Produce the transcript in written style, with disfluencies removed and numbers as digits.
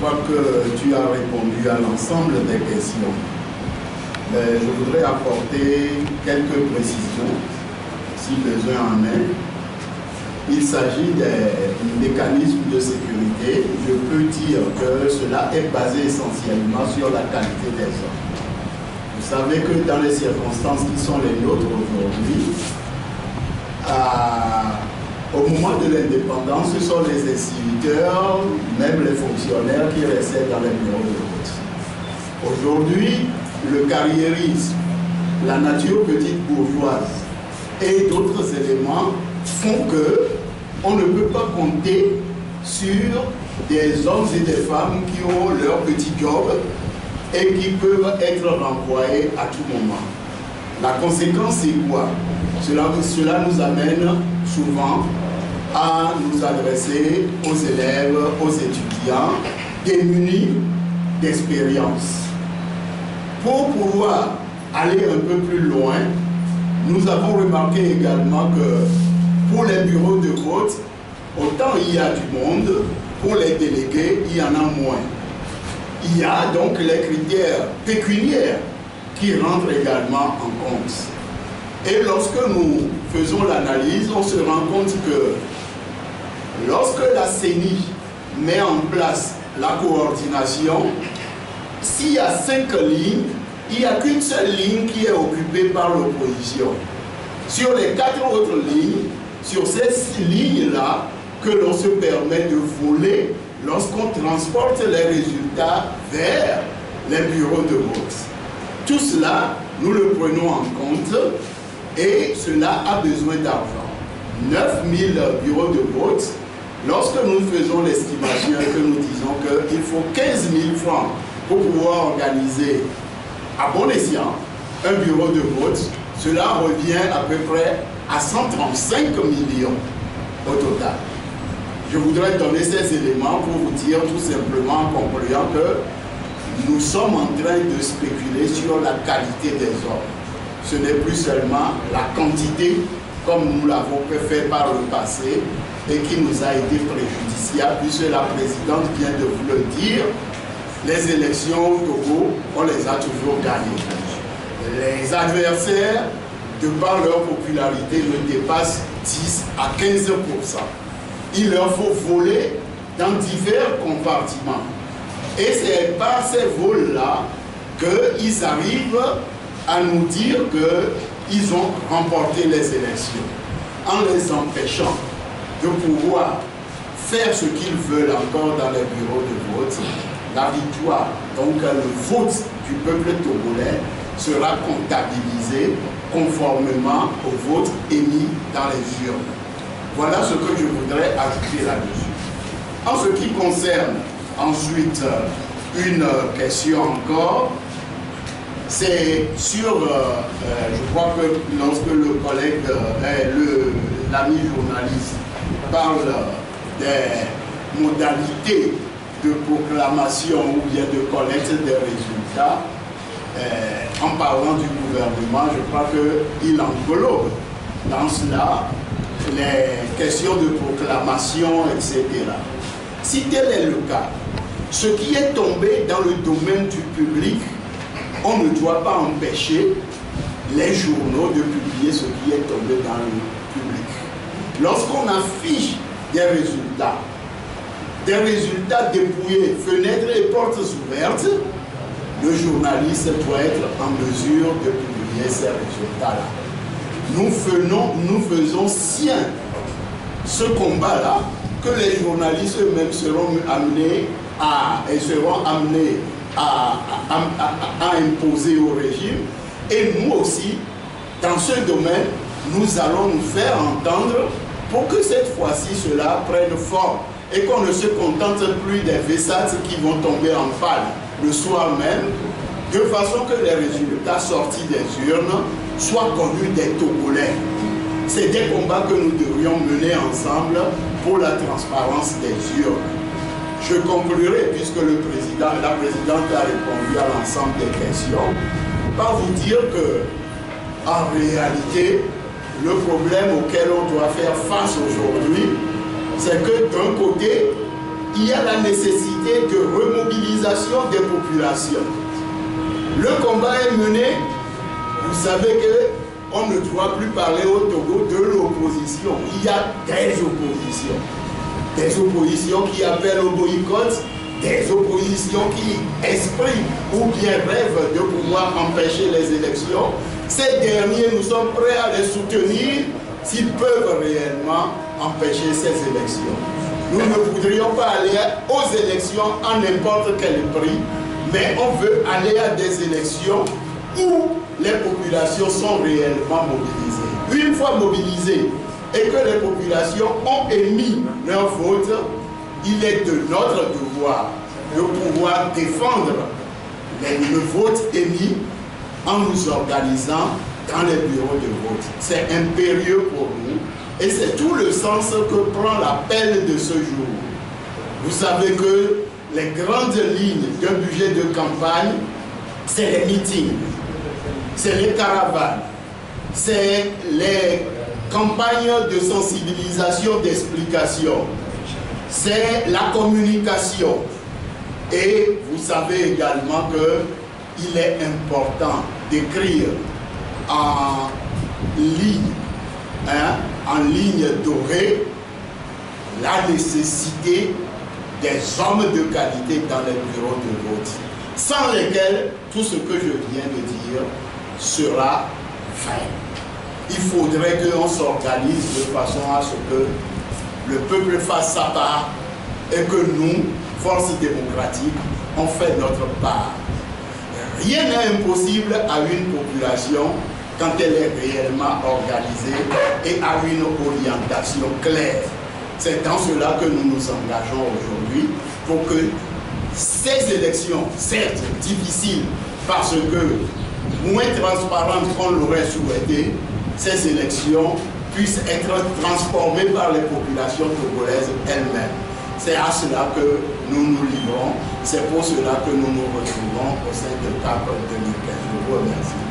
crois que tu as répondu à l'ensemble des questions. Je voudrais apporter quelques précisions, si besoin en est. Il s'agit des mécanismes de sécurité. Je peux dire que cela est basé essentiellement sur la qualité des hommes. Vous savez que dans les circonstances qui sont les nôtres aujourd'hui, au moment de l'indépendance, ce sont les instituteurs, même les fonctionnaires qui restaient dans les bureaux de vote. Aujourd'hui, le carriérisme, la nature petite bourgeoise et d'autres éléments font que on ne peut pas compter sur des hommes et des femmes qui ont leur petit job et qui peuvent être renvoyés à tout moment. La conséquence, c'est quoi? Cela nous amène souvent à nous adresser aux élèves, aux étudiants démunis d'expérience. Pour pouvoir aller un peu plus loin, nous avons remarqué également que pour les bureaux de vote, autant il y a du monde, pour les délégués, il y en a moins. Il y a donc les critères pécuniaires qui rentrent également en compte. Et lorsque nous faisons l'analyse, on se rend compte que lorsque la CENI met en place la coordination, s'il y a 5 lignes, il n'y a qu'une seule ligne qui est occupée par l'opposition. Sur les 4 autres lignes, sur ces 6 lignes-là, que l'on se permet de voler lorsqu'on transporte les résultats vers les bureaux de vote. Tout cela, nous le prenons en compte et cela a besoin d'argent. 9000 bureaux de vote, lorsque nous faisons l'estimation et que nous disons qu'il faut 15 000 francs pour pouvoir organiser à bon escient un bureau de vote, cela revient à peu près à 135 millions au total. Je voudrais donner ces éléments pour vous dire tout simplement en concluant que nous sommes en train de spéculer sur la qualité des hommes. Ce n'est plus seulement la quantité comme nous l'avons fait par le passé et qui nous a été préjudiciable puisque la présidente vient de vous le dire, les élections au Togo, on les a toujours gagnées. Les adversaires, de par leur popularité, ne dépassent 10 à 15%. Il leur faut voler dans divers compartiments. Et c'est par ces vols-là qu'ils arrivent à nous dire qu'ils ont remporté les élections, en les empêchant de pouvoir faire ce qu'ils veulent encore dans les bureaux de vote. La victoire, donc le vote du peuple togolais, sera comptabilisé conformément au vote émis dans les urnes. Voilà ce que je voudrais ajouter là-dessus. En ce qui concerne ensuite une question encore, c'est sur, je crois que lorsque le collègue, l'ami journaliste parle des modalités de proclamation ou bien de collecte des résultats, en parlant du gouvernement, je crois qu'il englobe dans cela les questions de proclamation, etc. Si tel est le cas, ce qui est tombé dans le domaine du public, on ne doit pas empêcher les journaux de publier ce qui est tombé dans le public. Lorsqu'on affiche des résultats dépouillés, fenêtres et portes ouvertes, le journaliste doit être en mesure de publier ces résultats-là. Nous faisons sien ce combat-là que les journalistes eux-mêmes seront amenés à imposer au régime. Et nous aussi, dans ce domaine, nous allons nous faire entendre pour que cette fois-ci cela prenne forme et qu'on ne se contente plus des VSAT qui vont tomber en panne le soir même, de façon que les résultats sortis des urnes soient connus des Togolais. C'est des combats que nous devrions mener ensemble pour la transparence des urnes. Je conclurai, puisque la présidente a répondu à l'ensemble des questions, par vous dire que, en réalité, le problème auquel on doit faire face aujourd'hui, c'est que d'un côté, il y a la nécessité de remobilisation des populations. Le combat est mené, vous savez qu'on ne doit plus parler au Togo de l'opposition. Il y a des oppositions. Des oppositions qui appellent au boycott, des oppositions qui expriment ou bien rêvent de pouvoir empêcher les élections. Ces derniers, nous sommes prêts à les soutenir s'ils peuvent réellement empêcher ces élections. Nous ne voudrions pas aller aux élections à n'importe quel prix, mais on veut aller à des élections où les populations sont réellement mobilisées. Une fois mobilisées et que les populations ont émis leur vote, il est de notre devoir de pouvoir défendre le vote émis en nous organisant dans les bureaux de vote. C'est impérieux pour nous et c'est tout le sens que prend l'appel de ce jour. Vous savez que les grandes lignes d'un budget de campagne, c'est les meetings, c'est les caravanes, c'est les campagnes de sensibilisation, d'explication, c'est la communication. Et vous savez également qu'il est important d'écrire en ligne dorée, la nécessité des hommes de qualité dans les bureaux de vote, sans lesquels tout ce que je viens de dire sera vain. Il faudrait qu'on s'organise de façon à ce que le peuple fasse sa part et que nous, forces démocratiques, on fait notre part. Rien n'est impossible à une population quand elle est réellement organisée et a une orientation claire. C'est dans cela que nous nous engageons aujourd'hui pour que ces élections, certes difficiles parce que moins transparentes qu'on l'aurait souhaité, ces élections puissent être transformées par les populations togolaises elles-mêmes. C'est à cela que nous nous livrons, c'est pour cela que nous nous retrouvons au sein de CAP 2015. Je vous remercie.